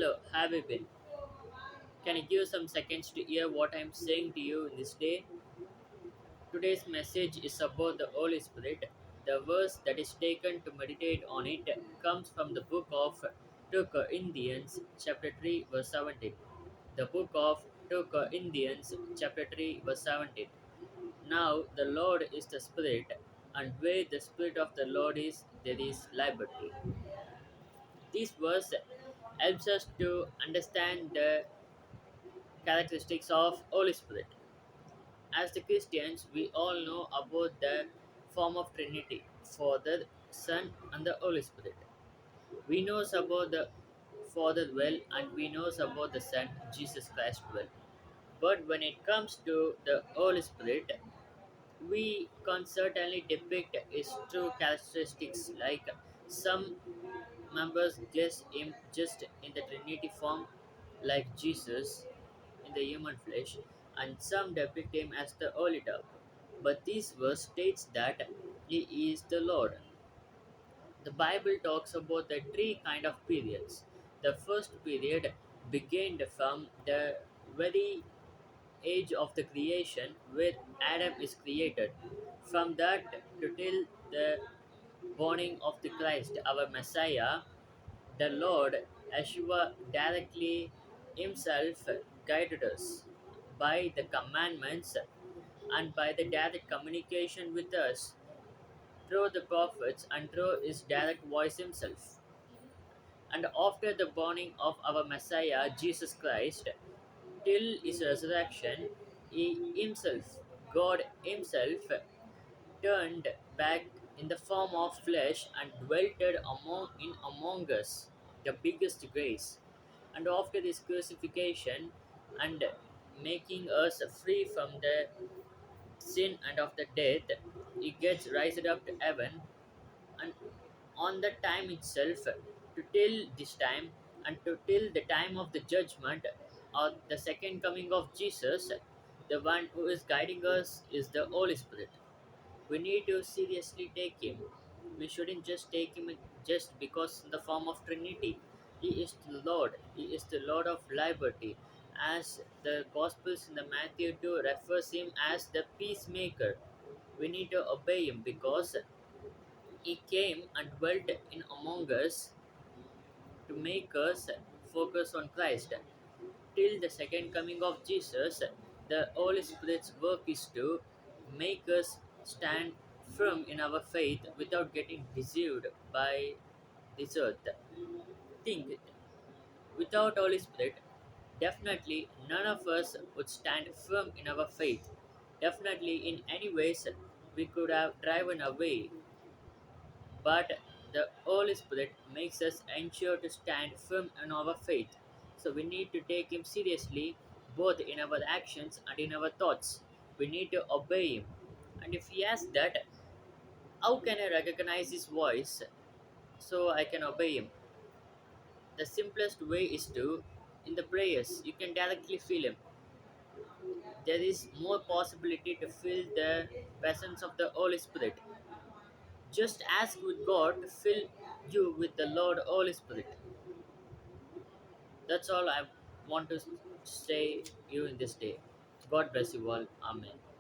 Hello, have you been? Can you give some seconds to hear what I'm saying to you in this day? Today's message is about the Holy Spirit. The verse that is taken to meditate on it comes from the book of 2 Corinthians, chapter 3, verse 17. The book of 2 Corinthians, chapter 3, verse 17. Now the Lord is the Spirit, and where the Spirit of the Lord is, there is liberty. This verse helps us to understand the characteristics of Holy Spirit. As the Christians, we all know about the form of Trinity, Father, Son, and the Holy Spirit. We know about the Father well, and we know about the Son, Jesus Christ well. But when it comes to the Holy Spirit, we can certainly depict his true characteristics, like some members guess him just in the Trinity form, like Jesus in the human flesh, and some depict him as the Holy Dove. But this verse states that he is the Lord. The Bible talks about the three kind of periods. The first period began from the very age of the creation where Adam is created. From that to till the born of the Christ, our Messiah, the Lord Yeshua directly Himself guided us by the commandments and by the direct communication with us through the prophets and through His direct voice Himself. And after the burning of our Messiah Jesus Christ, till His resurrection, He Himself, God Himself, turned back in the form of flesh and dwelt among us, the biggest grace. And after this crucifixion and making us free from the sin and of the death, he gets raised up to heaven, and on the time itself, to till this time and to till the time of the judgment or the second coming of Jesus, the one who is guiding us is the Holy Spirit. We need to seriously take him. We shouldn't just take him just because in the form of Trinity. He is the Lord. He is the Lord of liberty. As the Gospels in the Matthew 2 refers him as the peacemaker. We need to obey him because he came and dwelt in among us to make us focus on Christ. Till the second coming of Jesus, the Holy Spirit's work is to make us stand firm in our faith without getting deceived by this earth. Think, without Holy Spirit, definitely none of us would stand firm in our faith. Definitely, in any ways, we could have driven away, but the Holy Spirit makes us ensure to stand firm in our faith. So we need to take Him seriously both in our actions and in our thoughts. We need to obey Him. And if He asks that, how can I recognize His voice so I can obey Him? The simplest way is to, in the prayers, you can directly feel Him. There is more possibility to feel the presence of the Holy Spirit. Just ask with God to fill you with the Lord Holy Spirit. That's all I want to say you in this day. God bless you all. Amen.